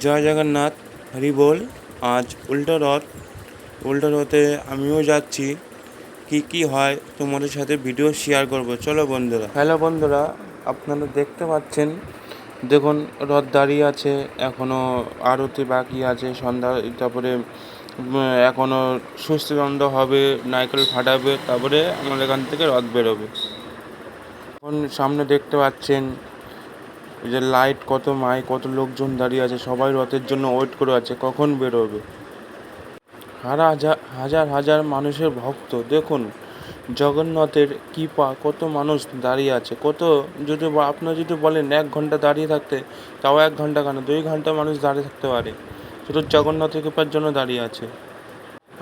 জয় জগন্নাথ, হরি বল। আজ উল্টো রথে আমিও যাচ্ছি। কি কি হয় তোমাদের সাথে ভিডিও শেয়ার করব। চলো বন্ধুরা। হ্যালো বন্ধুরা, আপনারা দেখতে পাচ্ছেন, দেখুন রথ দাঁড়িয়ে আছে, এখনও আরতি বাকি আছে সন্ধ্যা, তারপরে এখনও সুস্থগন্ধ হবে, নারকেল ফাটাবে, তারপরে আমাদের এখান থেকে রথ বেরোবে। এখন সামনে দেখতে পাচ্ছেন যে লাইট, কত লোকজন দাঁড়িয়ে আছে, সবাই রথের জন্য ওয়েট করে আছে কখন বেরোবে। হাজার হাজার মানুষের ভক্ত, দেখুন জগন্নাথের কৃপা, কত মানুষ দাঁড়িয়ে আছে। যদি আপনারা যদি বলেন 1 ঘন্টা দাঁড়িয়ে থাকতে, তাও 1 ঘন্টা কেন, 2 ঘন্টা মানুষ দাঁড়িয়ে থাকতে পারে, শুধু জগন্নাথের কৃপার জন্য দাঁড়িয়ে আছে।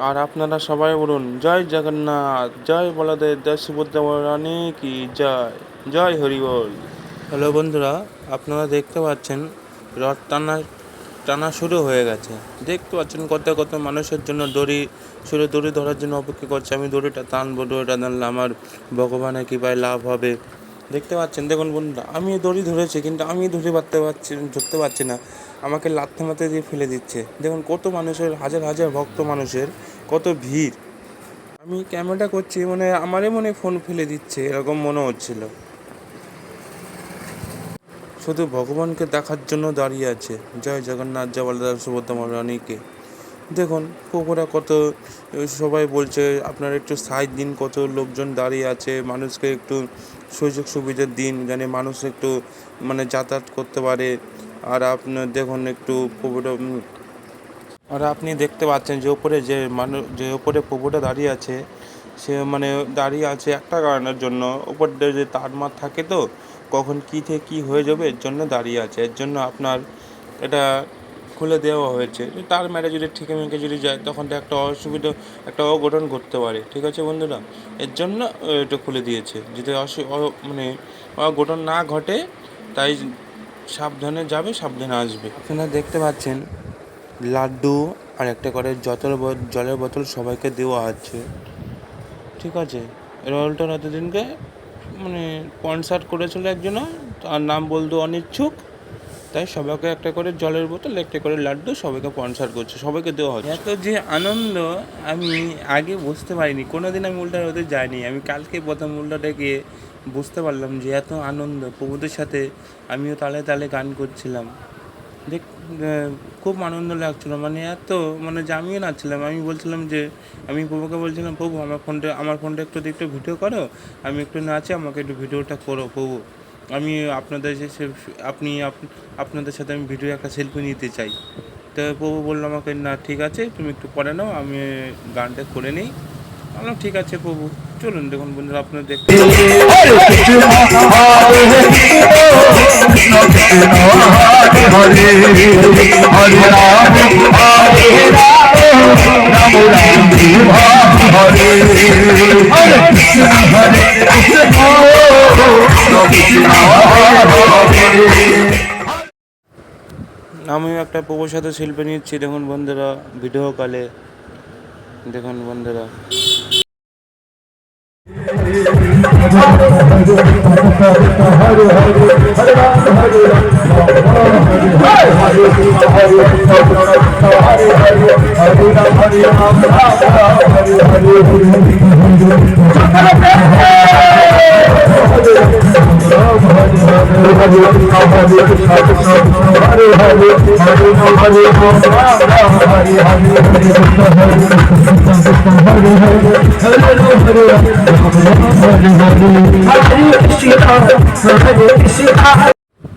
আর আপনারা সবাই বলুন জয় জগন্নাথ, জয় বলদেব, জয় সুভদ্রা রানী কি জয়, জয় হরি বল। হ্যালো বন্ধুরা, আপনারা দেখতে পাচ্ছেন রথ টানা শুরু হয়ে গেছে। দেখতে পাচ্ছেন কত মানুষের জন্য দড়ি ধরার জন্য অপেক্ষা করছে। আমি দড়িটা টানবো, দড়িটা টানলে আমার ভগবানের কৃপায় লাভ হবে। দেখতে পাচ্ছেন, দেখুন বন্ধুরা, আমি দড়ি ধরেছি কিন্তু আমি ধরতে পারছি না। আমাকে লাথি মাথা দিয়ে ফেলে দিচ্ছে। দেখুন কত মানুষের, হাজার হাজার ভক্ত মানুষের কত ভিড়। আমি ক্যামেরা করছি, আমারই ফোন ফেলে দিচ্ছে, এরকম মনে হচ্ছিল। শুধু ভগবানকে দেখার জন্য দাঁড়িয়ে আছে। জয় জগন্নাথ, জয় বলদেব সুভদ্রা রানীকে। দেখুন পুকুরা সবাই বলছে আপনারা একটু সাইড দিন, কত লোকজন দাঁড়িয়ে আছে, মানুষকে একটু সুযোগ সুবিধার দিন, যেন মানুষ একটু যাতায়াত করতে পারে। আর আপনার দেখুন একটু পুকুরটা, আর আপনি দেখতে পাচ্ছেন যে ওপরে পুকুরটা দাঁড়িয়ে আছে, সে দাঁড়িয়ে আছে একটা কারণের জন্য। উপর দিয়ে যে তারমার থাকে, তো কখন কী থেকে কী হয়ে যাবে এর জন্য দাঁড়িয়ে আছে। এর জন্য আপনার এটা খুলে দেওয়া হয়েছে। তার মেরে যদি মেকে যদি যায়, তখন তো একটা অঘটন ঘটতে পারে। ঠিক আছে বন্ধুরা, এর জন্য এটা খুলে দিয়েছে, যাতে অঘটন না ঘটে। তাই সাবধানে যাবে, সাবধানে আসবে। আপনারা দেখতে পাচ্ছেন লাড্ডু আর একটা করে জলের বোতল সবাইকে দেওয়া হচ্ছে। ঠিক আছে, রোলটা দিনকে স্পন্সার করেছিল একজন, তার নাম বলতে অনিচ্ছুক, তাই সবাইকে একটা করে জলের বোতল, একটা করে লাড্ডু সবাইকে স্পন্সার করছে, সবাইকে দেওয়া হচ্ছে। এত যে আনন্দ আমি আগে বুঝতে পারিনি, কোনোদিন আমি উল্টা রথে যাইনি। আমি কালকে প্রথম উল্টাটা গিয়ে বুঝতে পারলাম যে এত আনন্দ। প্রভুদের সাথে আমিও তালে তালে গান করছিলাম। খুব আনন্দ লাগছিলো, এত জামিয়ে নাচছিলাম। আমি বলছিলাম যে, আমি প্রভুকে বলছিলাম, প্রভু আমার ফোনটা একটু ভিডিও করো, আমি একটু নাচি, আমাকে একটু ভিডিওটা করো প্রভু। আমি আপনাদের সাথে আমি ভিডিও একটা সেলফি নিতে চাই। তো প্রভু বললো আমাকে, না ঠিক আছে, তুমি একটু পরে নাও, আমি গানটা করে নিই। বললাম ঠিক আছে প্রভু, চলুন। দেখুন বন্ধুরা, আপনারা দেখতে আমিও একটা প্রভুর সাথে সেলফি নিচ্ছি। দেখুন বন্ধুরা, ভিডিও কলে দেখুন বন্ধুরা।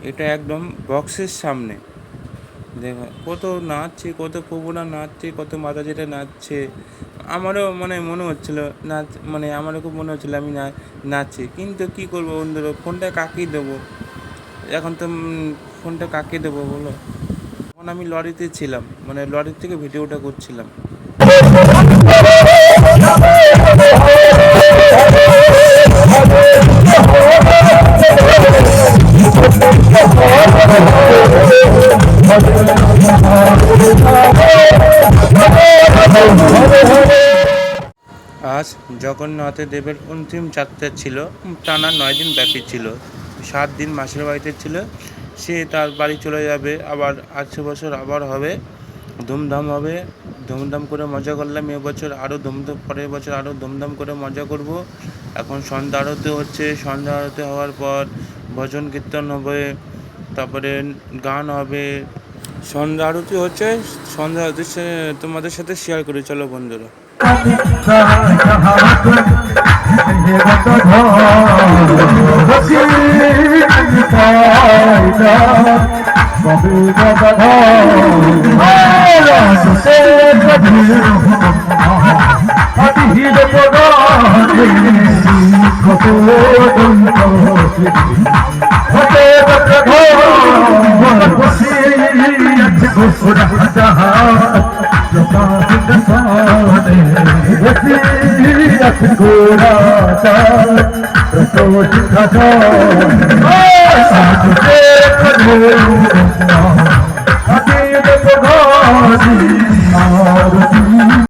এটা একদম বক্সের সামনে। দেখো কত নাচছে, কত প্রভুরা নাচছে, কত মাতাজিরা নাচছে। আমারও মনে হচ্ছিল নাচ, আমারও খুব মনে হচ্ছিলো আমি নাচছি, কিন্তু কী করবো বন্ধুরা, ফোনটা কাকে দেবো এখন? তো ফোনটা কাকে দেবো বলো? তখন আমি লরিতে ছিলাম, লরির থেকে ভিডিওটা করছিলাম। আজ জগন্নাথ দেবের অন্তিম যাত্রা ছিল, টানা 9 দিন ব্যাপী ছিল। 7 দিন মাসির বাড়িতে ছিল, সে তার বাড়ি চলে যাবে, আবার 800 বছর আবার হবে, ধুমধাম হবে, ধুমধাম করে মজা করলাম এবছর, আরও ধুমধাম পরের বছর আরও ধুমধাম করে মজা করব। এখন সন্ধ্যা আরতি হচ্ছে, সন্ধ্যা আরতি হওয়ার পর ভজন কীর্তন হবে, তারপরে গান হবে। সন্ধ্যা আরতি হচ্ছে, সন্ধ্যা আরতি তোমাদের সাথে শেয়ার করি, চলো বন্ধুরা। Go,